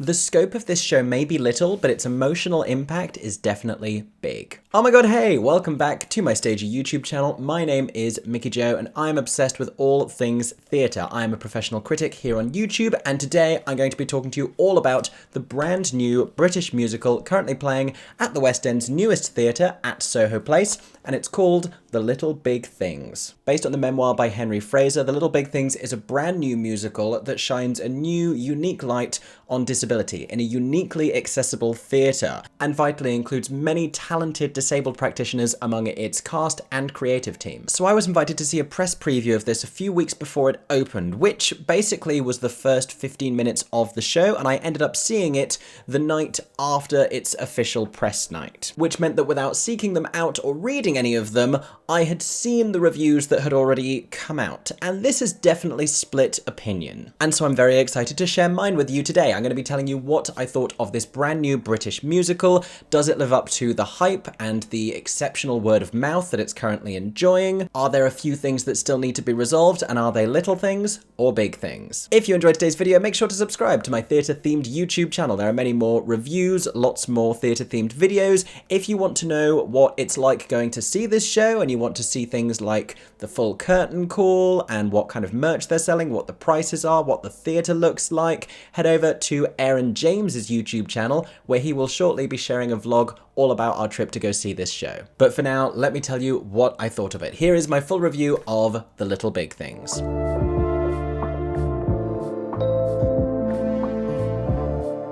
The scope of this show may be little, but its emotional impact is definitely big. Oh my god, hey! Welcome back to my Stager YouTube channel. My name is MickeyJo, and I'm obsessed with all things theatre. I am a professional critic here on YouTube, and today I'm going to be talking to you all about the brand new British musical currently playing at the West End's newest theatre at Soho Place, and it's called The Little Big Things. Based on the memoir by Henry Fraser, The Little Big Things is a brand new musical that shines a new, unique light on disability in a uniquely accessible theatre, and vitally includes many talented disabled practitioners among its cast and creative team. So I was invited to see a press preview of this a few weeks before it opened, which basically was the first 15 minutes of the show, and I ended up seeing it the night after its official press night, which meant that without seeking them out or reading any of them, I had seen the reviews that had already come out, and this is definitely split opinion. And so I'm very excited to share mine with you today. I'm going to be telling you what I thought of this brand new British musical. Does it live up to the hype and the exceptional word of mouth that it's currently enjoying? Are there a few things that still need to be resolved, and are they little things or big things? If you enjoyed today's video, make sure to subscribe to my theatre-themed YouTube channel. There are many more reviews, lots more theatre-themed videos. If you want to know what it's like going to see this show, and you want to see things like the full curtain call, and what kind of merch they're selling, what the prices are, what the theatre looks like, head over to Aaron James's YouTube channel, where he will shortly be sharing a vlog all about our trip to go see this show. But for now, let me tell you what I thought of it. Here is my full review of The Little Big Things.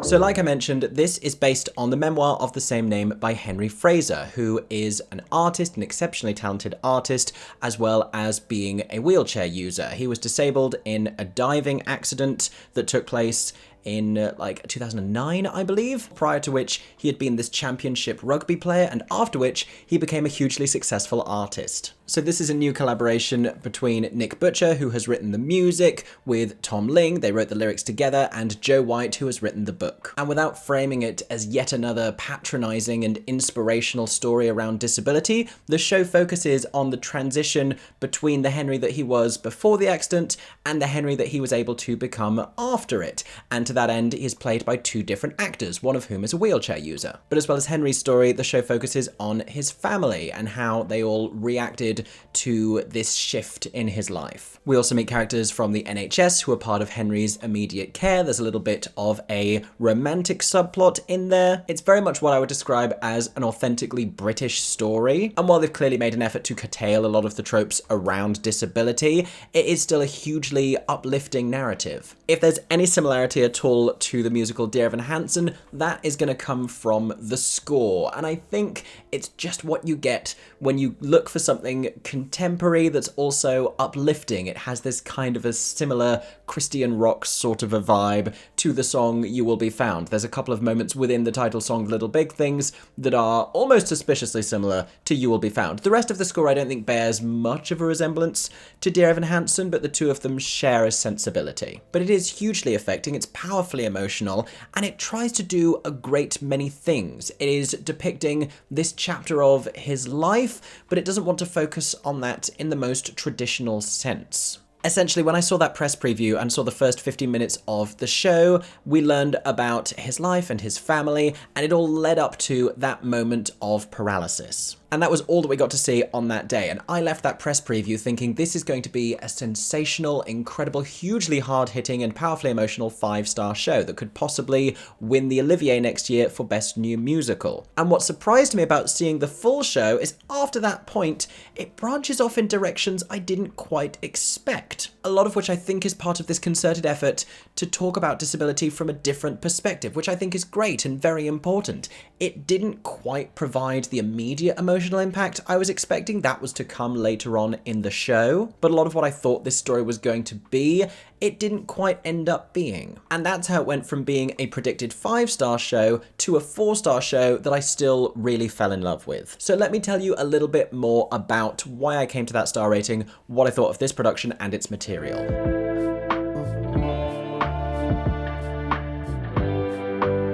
So like I mentioned, this is based on the memoir of the same name by Henry Fraser, who is an artist, an exceptionally talented artist, as well as being a wheelchair user. He was disabled in a diving accident that took place in like 2009, I believe, prior to which he had been this championship rugby player, and after which he became a hugely successful artist. So this is a new collaboration between Nick Butcher, who has written the music, with Tom Ling, they wrote the lyrics together, and Joe White, who has written the book. And without framing it as yet another patronising and inspirational story around disability, the show focuses on the transition between the Henry that he was before the accident and the Henry that he was able to become after it. And to that end, he is played by two different actors, one of whom is a wheelchair user. But as well as Henry's story, the show focuses on his family and how they all reacted to this shift in his life. We also meet characters from the NHS who are part of Henry's immediate care. There's a little bit of a romantic subplot in there. It's very much what I would describe as an authentically British story. And while they've clearly made an effort to curtail a lot of the tropes around disability, it is still a hugely uplifting narrative. If there's any similarity at all to the musical Dear Evan Hansen, that is going to come from the score. And I think it's just what you get when you look for something contemporary that's also uplifting. It has this kind of a similar Christian rock sort of a vibe to the song You Will Be Found. There's a couple of moments within the title song Little Big Things that are almost suspiciously similar to You Will Be Found. The rest of the score I don't think bears much of a resemblance to Dear Evan Hansen, but the two of them share a sensibility. But it is hugely affecting, it's powerfully emotional, and it tries to do a great many things. It is depicting this chapter of his life, but it doesn't want to focus on that in the most traditional sense. Essentially, when I saw that press preview and saw the first 15 minutes of the show, we learned about his life and his family, and it all led up to that moment of paralysis. And that was all that we got to see on that day. And I left that press preview thinking this is going to be a sensational, incredible, hugely hard-hitting and powerfully emotional 5-star show that could possibly win the Olivier next year for Best New Musical. And what surprised me about seeing the full show is after that point, it branches off in directions I didn't quite expect. A lot of which I think is part of this concerted effort to talk about disability from a different perspective, which I think is great and very important. It didn't quite provide the immediate emotional impact I was expecting. That was to come later on in the show. But a lot of what I thought this story was going to be, it didn't quite end up being. And that's how it went from being a predicted 5-star show to a 4-star show that I still really fell in love with. So let me tell you a little bit more about why I came to that star rating, what I thought of this production and its material.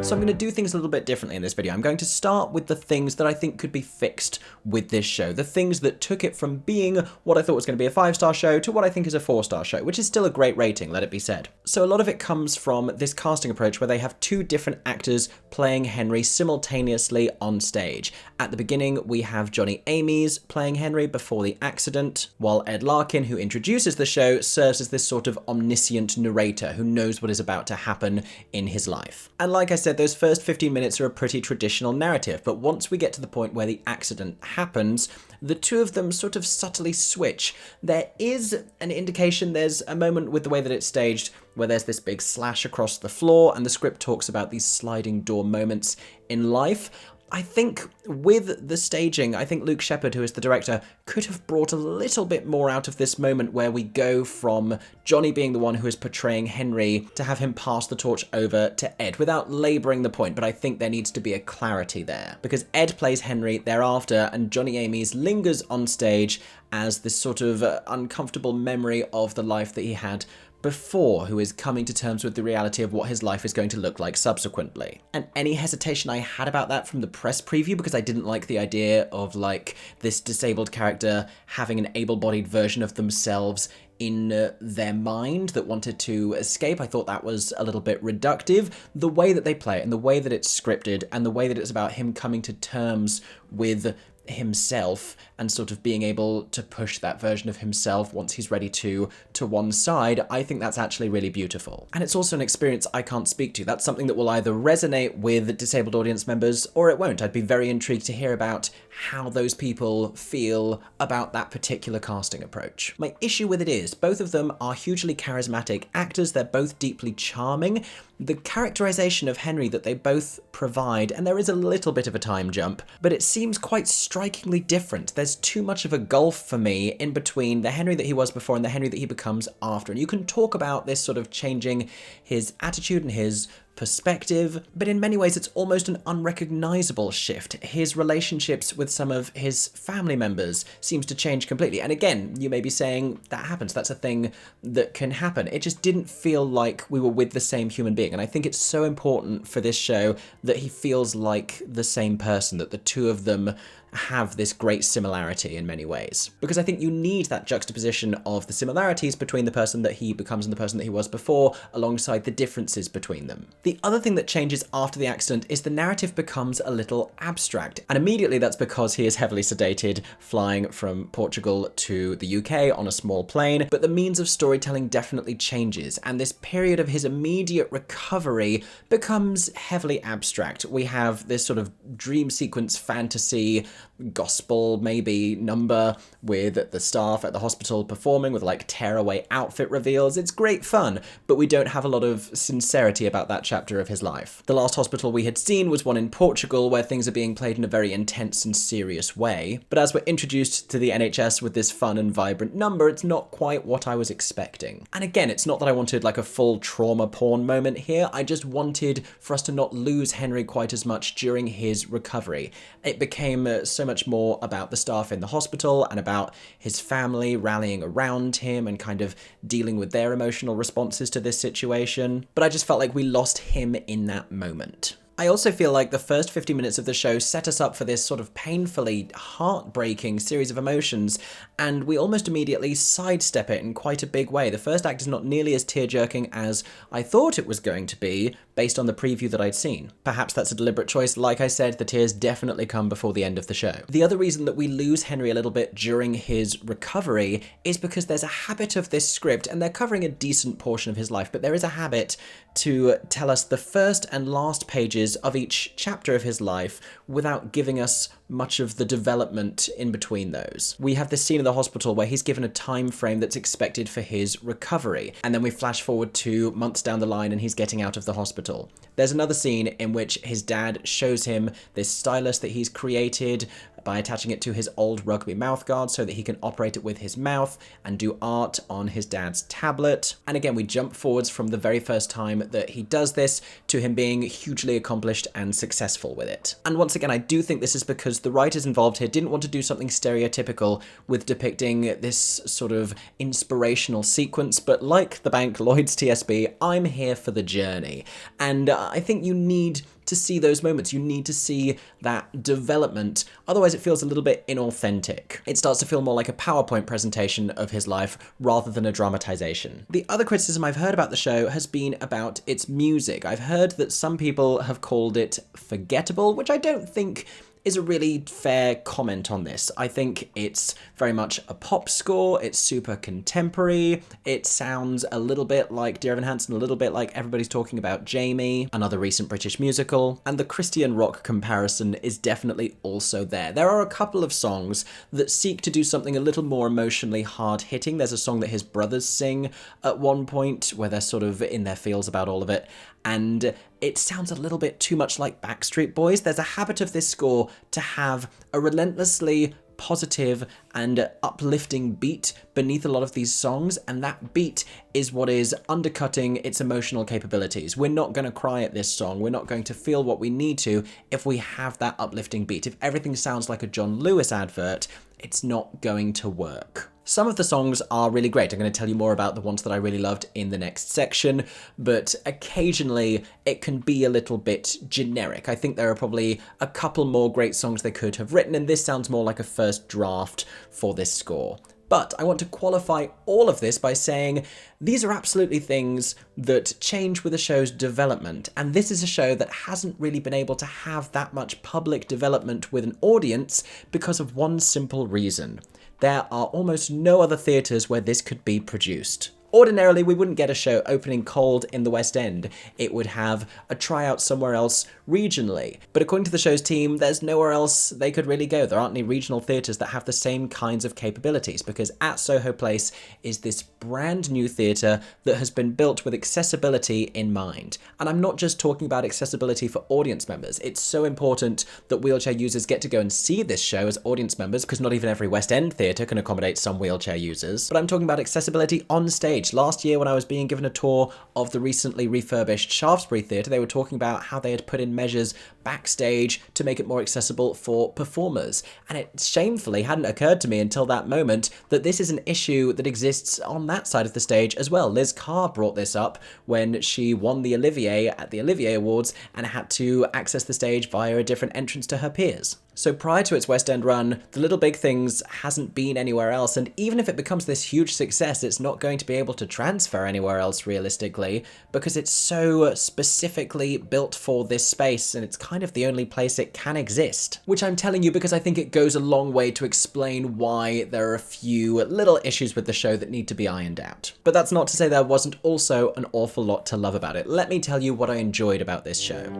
So I'm going to do things a little bit differently in this video. I'm going to start with the things that I think could be fixed with this show. The things that took it from being what I thought was going to be a 5-star show to what I think is a 4-star show, which is still a great rating, let it be said. So a lot of it comes from this casting approach where they have two different actors playing Henry simultaneously on stage. At the beginning, we have Johnny Ames playing Henry before the accident, while Ed Larkin, who introduces the show, serves as this sort of omniscient narrator who knows what is about to happen in his life. And like I said, those first 15 minutes are a pretty traditional narrative, but once we get to the point where the accident happens, the two of them sort of subtly switch. There is an indication, there's a moment with the way that it's staged where there's this big slash across the floor, and the script talks about these sliding door moments in life. I think with the staging, I think Luke Shepherd, who is the director, could have brought a little bit more out of this moment where we go from Johnny being the one who is portraying Henry to have him pass the torch over to Ed without labouring the point, but I think there needs to be a clarity there. Because Ed plays Henry thereafter and Johnny Ames lingers on stage as this sort of uncomfortable memory of the life that he had before, who is coming to terms with the reality of what his life is going to look like subsequently. And any hesitation I had about that from the press preview, because I didn't like the idea of like this disabled character having an able-bodied version of themselves in their mind that wanted to escape. I thought that was a little bit reductive. The way that they play it and the way that it's scripted and the way that it's about him coming to terms with himself and sort of being able to push that version of himself once he's ready to one side, I think that's actually really beautiful. And it's also an experience I can't speak to. That's something that will either resonate with disabled audience members or it won't. I'd be very intrigued to hear about how those people feel about that particular casting approach. My issue with it is both of them are hugely charismatic actors. They're both deeply charming. The characterization of Henry that they both provide, and there is a little bit of a time jump, but it seems quite strikingly different. There's too much of a gulf for me in between the Henry that he was before and the Henry that he becomes after. And you can talk about this sort of changing his attitude and his perspective, but in many ways it's almost an unrecognizable shift. His relationships with some of his family members seems to change completely. And again, you may be saying that happens. That's a thing that can happen. It just didn't feel like we were with the same human being. And I think it's so important for this show that he feels like the same person, that the two of them have this great similarity in many ways. Because I think you need that juxtaposition of the similarities between the person that he becomes and the person that he was before, alongside the differences between them. The other thing that changes after the accident is the narrative becomes a little abstract. And immediately that's because he is heavily sedated, flying from Portugal to the UK on a small plane, but the means of storytelling definitely changes, and this period of his immediate recovery becomes heavily abstract. We have this sort of dream sequence fantasy gospel maybe number with the staff at the hospital performing with like tearaway outfit reveals. It's great fun, but we don't have a lot of sincerity about that chapter of his life. The last hospital we had seen was one in Portugal where things are being played in a very intense and serious way, but as we're introduced to the NHS with this fun and vibrant number, it's not quite what I was expecting. And again, it's not that I wanted like a full trauma porn moment here, I just wanted for us to not lose Henry quite as much during his recovery. It became so much more about the staff in the hospital and about his family rallying around him and kind of dealing with their emotional responses to this situation. But I just felt like we lost him in that moment. I also feel like the first 50 minutes of the show set us up for this sort of painfully heartbreaking series of emotions, and we almost immediately sidestep it in quite a big way. The first act is not nearly as tear-jerking as I thought it was going to be, based on the preview that I'd seen. Perhaps that's a deliberate choice. Like I said, the tears definitely come before the end of the show. The other reason that we lose Henry a little bit during his recovery is because there's a habit of this script, and they're covering a decent portion of his life, but there is a habit to tell us the first and last pages of each chapter of his life without giving us much of the development in between those. We have this scene in the hospital where he's given a time frame that's expected for his recovery, and then we flash forward to months down the line and he's getting out of the hospital. There's another scene in which his dad shows him this stylus that he's created by attaching it to his old rugby mouthguard so that he can operate it with his mouth and do art on his dad's tablet. And again, we jump forwards from the very first time that he does this to him being hugely accomplished and successful with it. And once again, I do think this is because the writers involved here didn't want to do something stereotypical with depicting this sort of inspirational sequence, but like the bank Lloyd's TSB, I'm here for the journey. And I think you need to see those moments. You need to see that development. Otherwise, it feels a little bit inauthentic. It starts to feel more like a PowerPoint presentation of his life rather than a dramatization. The other criticism I've heard about the show has been about its music. I've heard that some people have called it forgettable, which I don't think is a really fair comment on this. I think it's very much a pop score, it's super contemporary, it sounds a little bit like Dear Evan Hansen, a little bit like Everybody's Talking About Jamie, another recent British musical, and the Christian rock comparison is definitely also there. There are a couple of songs that seek to do something a little more emotionally hard-hitting. There's a song that his brothers sing at one point where they're sort of in their feels about all of it, and it sounds a little bit too much like Backstreet Boys. There's a habit of this score to have a relentlessly positive and uplifting beat beneath a lot of these songs, and that beat is what is undercutting its emotional capabilities. We're not going to cry at this song, we're not going to feel what we need to if we have that uplifting beat. If everything sounds like a John Lewis advert, it's not going to work. Some of the songs are really great. I'm going to tell you more about the ones that I really loved in the next section, but occasionally it can be a little bit generic. I think there are probably a couple more great songs they could have written, and this sounds more like a first draft for this score. But I want to qualify all of this by saying these are absolutely things that change with the show's development, and this is a show that hasn't really been able to have that much public development with an audience because of one simple reason. There are almost no other theatres where this could be produced. Ordinarily, we wouldn't get a show opening cold in the West End. It would have a tryout somewhere else regionally. But according to the show's team, there's nowhere else they could really go. There aren't any regional theatres that have the same kinds of capabilities, because at Soho Place is this brand new theatre that has been built with accessibility in mind. And I'm not just talking about accessibility for audience members. It's so important that wheelchair users get to go and see this show as audience members, because not even every West End theatre can accommodate some wheelchair users. But I'm talking about accessibility on stage. Last year, when I was being given a tour of the recently refurbished Shaftesbury Theatre, they were talking about how they had put in measures backstage to make it more accessible for performers. And it shamefully hadn't occurred to me until that moment that this is an issue that exists on that side of the stage as well. Liz Carr brought this up when she won the Olivier at the Olivier Awards and had to access the stage via a different entrance to her peers. So prior to its West End run, The Little Big Things hasn't been anywhere else, and even if it becomes this huge success, it's not going to be able to transfer anywhere else realistically, because it's so specifically built for this space, and it's kind of the only place it can exist. Which I'm telling you because I think it goes a long way to explain why there are a few little issues with the show that need to be ironed out. But that's not to say there wasn't also an awful lot to love about it. Let me tell you what I enjoyed about this show.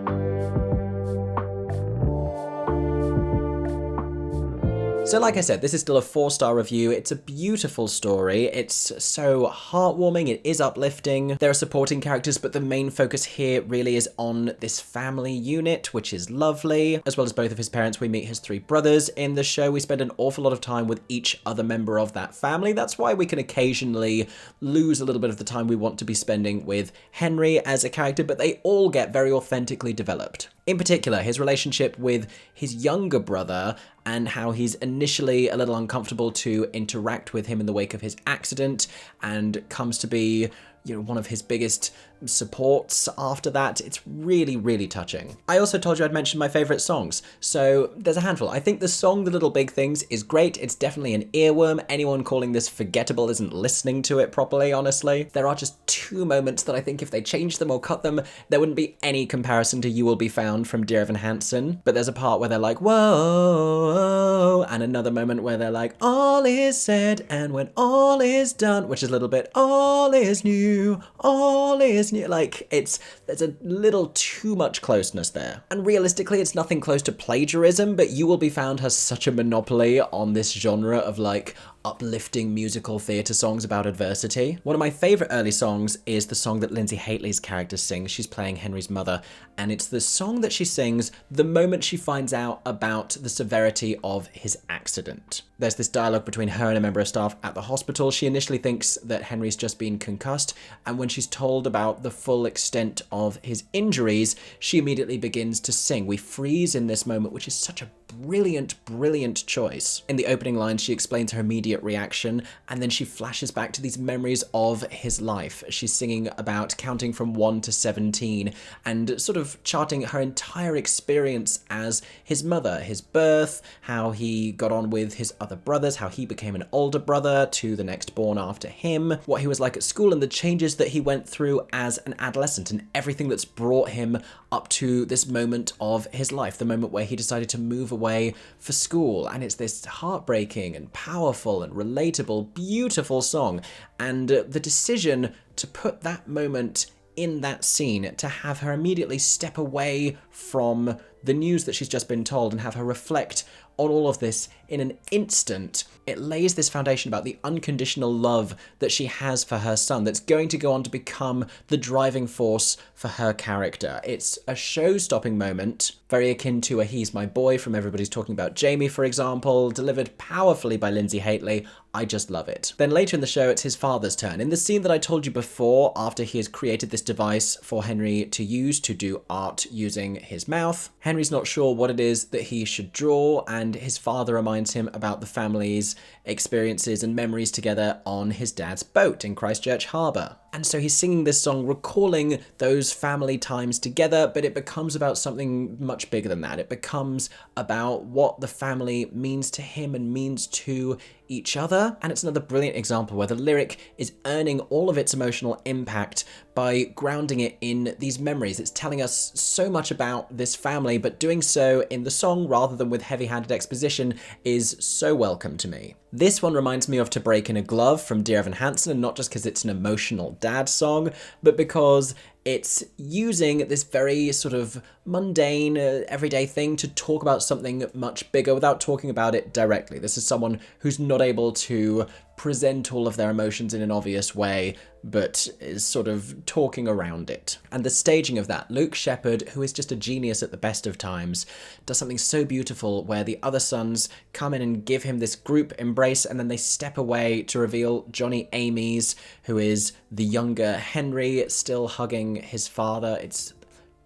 So like I said, this is still a 4-star review. It's a beautiful story. It's so heartwarming. It is uplifting. There are supporting characters, but the main focus here really is on this family unit, which is lovely. As well as both of his parents, we meet his 3 brothers in the show. We spend an awful lot of time with each other member of that family. That's why we can occasionally lose a little bit of the time we want to be spending with Henry as a character, but they all get very authentically developed. In particular, his relationship with his younger brother and how he's initially a little uncomfortable to interact with him in the wake of his accident and comes to be, you know, one of his biggest supports after that. It's really, really touching. I also told you I'd mention my favourite songs, so there's a handful. I think the song The Little Big Things is great. It's definitely an earworm. Anyone calling this forgettable isn't listening to it properly, honestly. There are just 2 moments that I think if they changed them or cut them, there wouldn't be any comparison to You Will Be Found from Dear Evan Hansen. But there's a part where they're like, whoa, and another moment where they're like, all is said, and when all is done, which is a little bit, all is new, all is new. Like, there's a little too much closeness there. And realistically, it's nothing close to plagiarism, but You Will Be Found has such a monopoly on this genre of like uplifting musical theatre songs about adversity. One of my favourite early songs is the song that Lindsay Haitley's character sings. She's playing Henry's mother, and it's the song that she sings the moment she finds out about the severity of his accident. There's this dialogue between her and a member of staff at the hospital. She initially thinks that Henry's just been concussed, and when she's told about the full extent of his injuries, she immediately begins to sing. We freeze in this moment, which is such a brilliant, brilliant choice. In the opening line, she explains her immediate reaction, and then she flashes back to these memories of his life. She's singing about counting from 1 to 17 and sort of charting her entire experience as his mother, his birth, how he got on with his other brothers, how he became an older brother to the next born after him, what he was like at school, and the changes that he went through as an adolescent, and everything that's brought him up to this moment of his life, the moment where he decided to move away for school. And it's this heartbreaking and powerful and relatable, beautiful song. And the decision to put that moment in that scene, to have her immediately step away from the news that she's just been told and have her reflect on all of this in an instant, it lays this foundation about the unconditional love that she has for her son that's going to go on to become the driving force for her character. It's a show-stopping moment, very akin to a He's My Boy from Everybody's Talking About Jamie, for example, delivered powerfully by Lindsay Haitley. I just love it. Then later in the show, it's his father's turn. In the scene that I told you before, after he has created this device for Henry to use to do art using his mouth, Henry's not sure what it is that he should draw, and his father reminds him about the family's experiences and memories together on his dad's boat in Christchurch Harbour. And so he's singing this song, recalling those family times together, but it becomes about something much bigger than that. It becomes about what the family means to him and means to each other. And it's another brilliant example where the lyric is earning all of its emotional impact by grounding it in these memories. It's telling us so much about this family, but doing so in the song rather than with heavy-handed exposition is so welcome to me. This one reminds me of To Break in a Glove from Dear Evan Hansen, and not just because it's an emotional dad song, but because it's using this very sort of mundane, everyday thing to talk about something much bigger without talking about it directly. This is someone who's not able to present all of their emotions in an obvious way, but is sort of talking around it. And the staging of that, Luke Shepherd, who is just a genius at the best of times, does something so beautiful where the other sons come in and give him this group embrace, and then they step away to reveal Johnny Amy's, who is the younger Henry, still hugging his father. It's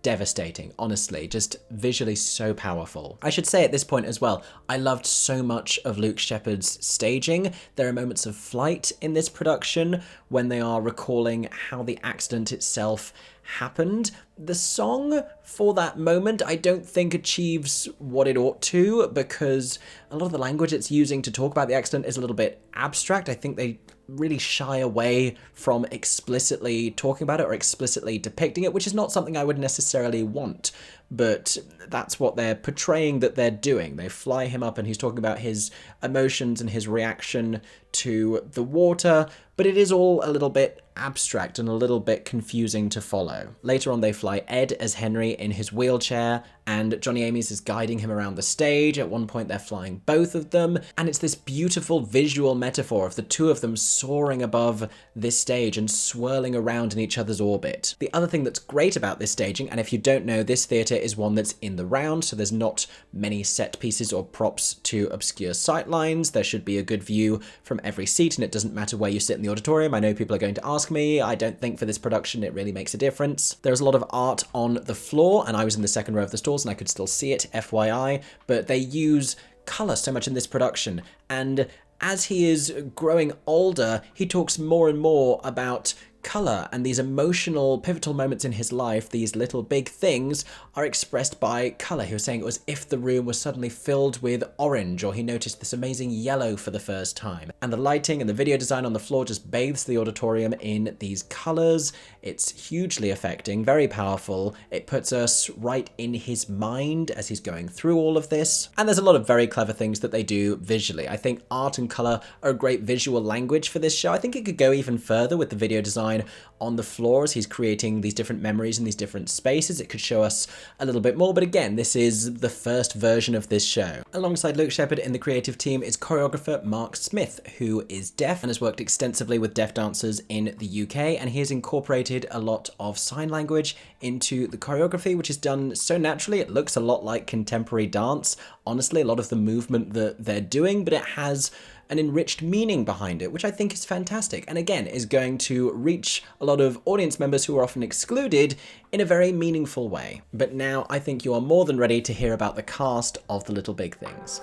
devastating, honestly, just visually so powerful. I should say at this point as well, I loved so much of Luke Shepherd's staging. There are moments of flight in this production when they are recalling how the accident itself happened. The song for that moment I don't think achieves what it ought to, because a lot of the language it's using to talk about the accident is a little bit abstract. I think they really shy away from explicitly talking about it or explicitly depicting it, which is not something I would necessarily want, but that's what they're portraying that they're doing. They fly him up and he's talking about his emotions and his reaction to the water, but it is all a little bit abstract and a little bit confusing to follow. Later on, they fly Ed as Henry in his wheelchair, and Johnny Amy's is guiding him around the stage. At one point, they're flying both of them, and it's this beautiful visual metaphor of the two of them soaring above this stage and swirling around in each other's orbit. The other thing that's great about this staging, and if you don't know, this theatre is one that's in the round, so there's not many set pieces or props to obscure sight lines. There should be a good view from every seat, and it doesn't matter where you sit in the auditorium. I know people are going to ask me. I don't think for this production it really makes a difference. There's a lot of art on the floor, and I was in the second row of the stalls and I could still see it, FYI, but they use colour so much in this production, and as he is growing older, he talks more and more about colour, and these emotional pivotal moments in his life, these little big things, are expressed by colour. He was saying it was if the room was suddenly filled with orange, or he noticed this amazing yellow for the first time. And the lighting and the video design on the floor just bathes the auditorium in these colours. It's hugely affecting, very powerful. It puts us right in his mind as he's going through all of this. And there's a lot of very clever things that they do visually. I think art and colour are a great visual language for this show. I think it could go even further with the video design on the floor as he's creating these different memories in these different spaces. It could show us a little bit more, but again, this is the first version of this show. Alongside Luke Shepherd in the creative team is choreographer Mark Smith, who is deaf and has worked extensively with deaf dancers in the UK, and he has incorporated a lot of sign language into the choreography, which is done so naturally it looks a lot like contemporary dance. honestly, a lot of the movement that they're doing, but it has an enriched meaning behind it, which I think is fantastic, and again is going to reach a lot of audience members who are often excluded in a very meaningful way. But now I think you are more than ready to hear about the cast of The Little Big Things.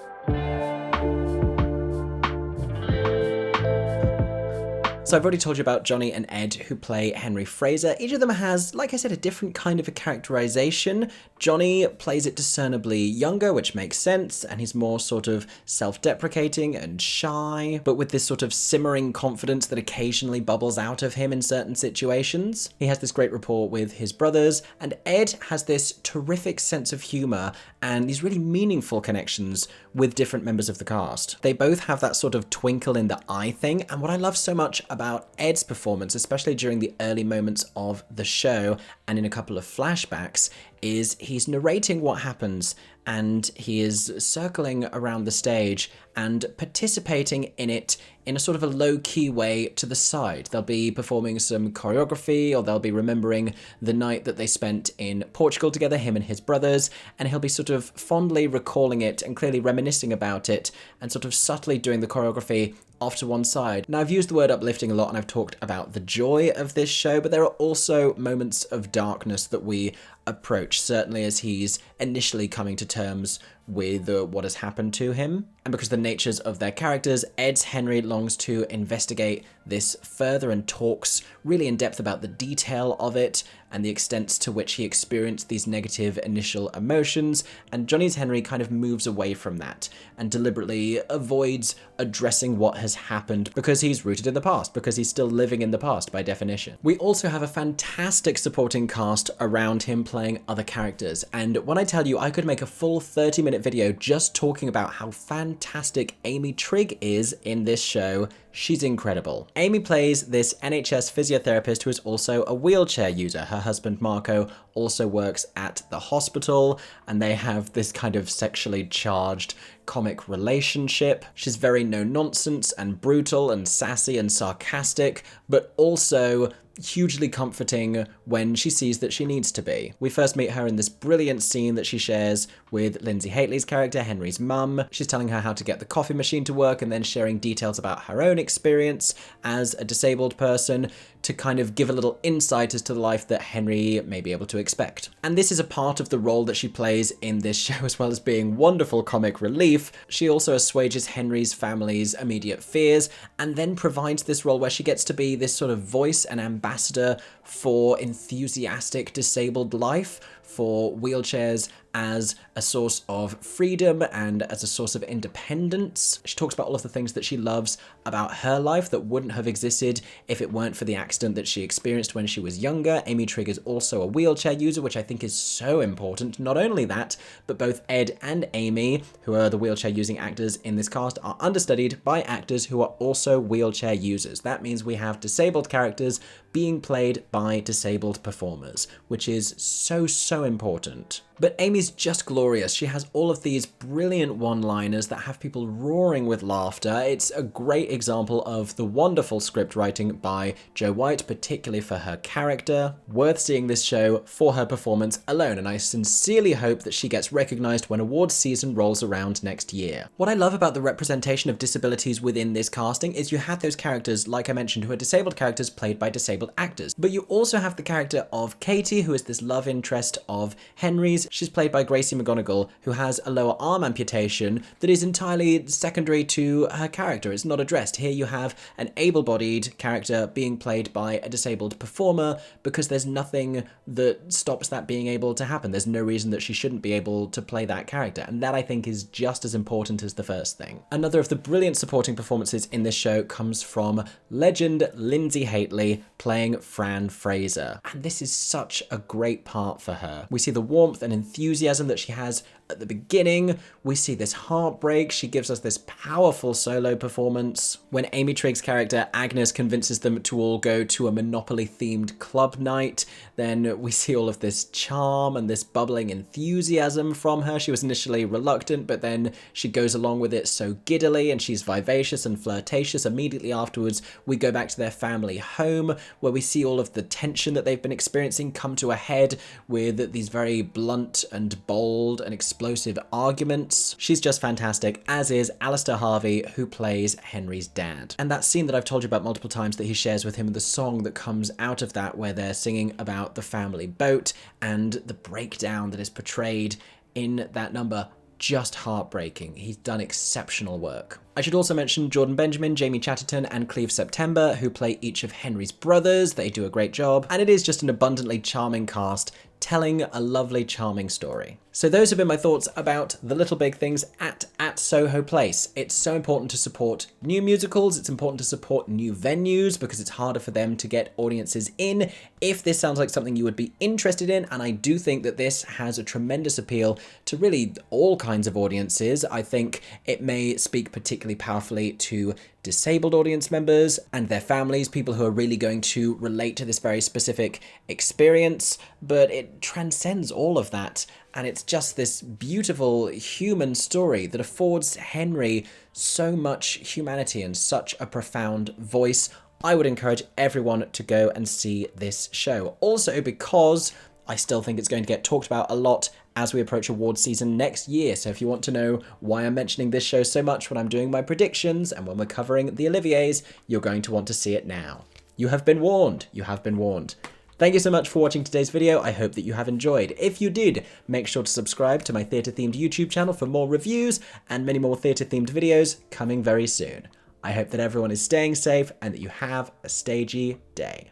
So I've already told you about Johnny and Ed, who play Henry Fraser. Each of them has, like I said, a different kind of a characterization. Johnny plays it discernibly younger, which makes sense, and he's more sort of self-deprecating and shy, but with this sort of simmering confidence that occasionally bubbles out of him in certain situations. He has this great rapport with his brothers, and Ed has this terrific sense of humor and these really meaningful connections with different members of the cast. They both have that sort of twinkle in the eye thing, and what I love so much about Ed's performance, especially during the early moments of the show and in a couple of flashbacks, is he's narrating what happens and he is circling around the stage and participating in it in a sort of a low-key way to the side. They'll be performing some choreography, or they'll be remembering the night that they spent in Portugal together, him and his brothers, and he'll be sort of fondly recalling it and clearly reminiscing about it and sort of subtly doing the choreography off to one side. Now, I've used the word uplifting a lot and I've talked about the joy of this show, but there are also moments of darkness that we approach, certainly as he's initially coming to terms with what has happened to him. And because the natures of their characters, Ed's Henry longs to investigate this further and talks really in depth about the detail of it and the extent to which he experienced these negative initial emotions, and Johnny's Henry kind of moves away from that and deliberately avoids addressing what has happened because he's rooted in the past, because he's still living in the past by definition. We also have a fantastic supporting cast around him playing other characters, and when I tell you I could make a full 30-minute video just talking about how fantastic Amy Trigg is in this show, she's incredible. Amy plays this NHS physiotherapist who is also a wheelchair user. Her husband Marco also works at the hospital, and they have this kind of sexually charged comic relationship. She's very no-nonsense and brutal and sassy and sarcastic, but also hugely comforting when she sees that she needs to be. We first meet her in this brilliant scene that she shares with Lindsay Haley's character, Henry's mum. She's telling her how to get the coffee machine to work and then sharing details about her own experience as a disabled person to kind of give a little insight as to the life that Henry may be able to expect. And this is a part of the role that she plays in this show, as well as being wonderful comic relief. She also assuages Henry's family's immediate fears and then provides this role where she gets to be this sort of voice and ambassador for enthusiastic disabled life, for wheelchairs as a source of freedom and as a source of independence. She talks about all of the things that she loves about her life that wouldn't have existed if it weren't for the accident that she experienced when she was younger. Amy Trigg is also a wheelchair user, which I think is so important. Not only that, but both Ed and Amy, who are the wheelchair using actors in this cast, are understudied by actors who are also wheelchair users. That means we have disabled characters being played by disabled performers, which is so important. But Amy's just glorious. She has all of these brilliant one-liners that have people roaring with laughter. It's a great example of the wonderful script writing by Joe White, particularly for her character. Worth seeing this show for her performance alone, and I sincerely hope that she gets recognised when awards season rolls around next year. What I love about the representation of disabilities within this casting is you have those characters, like I mentioned, who are disabled characters played by disabled actors. But you also have the character of Katie, who is this love interest of Henry's. She's played by Gracie McGonigal, who has a lower arm amputation that is entirely secondary to her character. It's not addressed. Here you have an able-bodied character being played by a disabled performer because there's nothing that stops that being able to happen. There's no reason that she shouldn't be able to play that character, and that I think is just as important as the first thing. Another of the brilliant supporting performances in this show comes from legend Lindsay Haley playing Fran Fraser, and this is such a great part for her. We see the warmth and enthusiasm that she has at the beginning. We see this heartbreak. She gives us this powerful solo performance. When Amy Trigg's character Agnes convinces them to all go to a Monopoly-themed club night, then we see all of this charm and this bubbling enthusiasm from her. She was initially reluctant, but then she goes along with it so giddily, and she's vivacious and flirtatious. Immediately afterwards, we go back to their family home, where we see all of the tension that they've been experiencing come to a head with these very blunt and bold and explosive explosive arguments. She's just fantastic, as is Alistair Harvey, who plays Henry's dad. And that scene that I've told you about multiple times that he shares with him, the song that comes out of that, where they're singing about the family boat and the breakdown that is portrayed in that number, just heartbreaking. He's done exceptional work. I should also mention Jordan Benjamin, Jamie Chatterton, and Cleve September, who play each of Henry's brothers. They do a great job, and it is just an abundantly charming cast telling a lovely, charming story. So those have been my thoughts about The Little Big Things at Soho Place. It's so important to support new musicals. It's important to support new venues because it's harder for them to get audiences in. If this sounds like something you would be interested in, and I do think that this has a tremendous appeal to really all kinds of audiences, I think it may speak particularly powerfully to disabled audience members and their families, people who are really going to relate to this very specific experience, but it transcends all of that. And it's just this beautiful human story that affords Henry so much humanity and such a profound voice. I would encourage everyone to go and see this show. Also because I still think it's going to get talked about a lot as we approach awards season next year. So if you want to know why I'm mentioning this show so much when I'm doing my predictions and when we're covering the Oliviers, you're going to want to see it now. You have been warned. You have been warned. Thank you so much for watching today's video. I hope that you have enjoyed. If you did, make sure to subscribe to my theatre-themed YouTube channel for more reviews and many more theatre-themed videos coming very soon. I hope that everyone is staying safe and that you have a stagey day.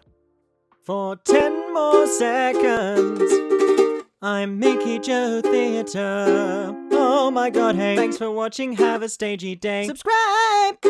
For 10 more seconds, I'm MickeyJoTheatre. Oh my god, hey. Thanks for watching, have a stagey day. Subscribe!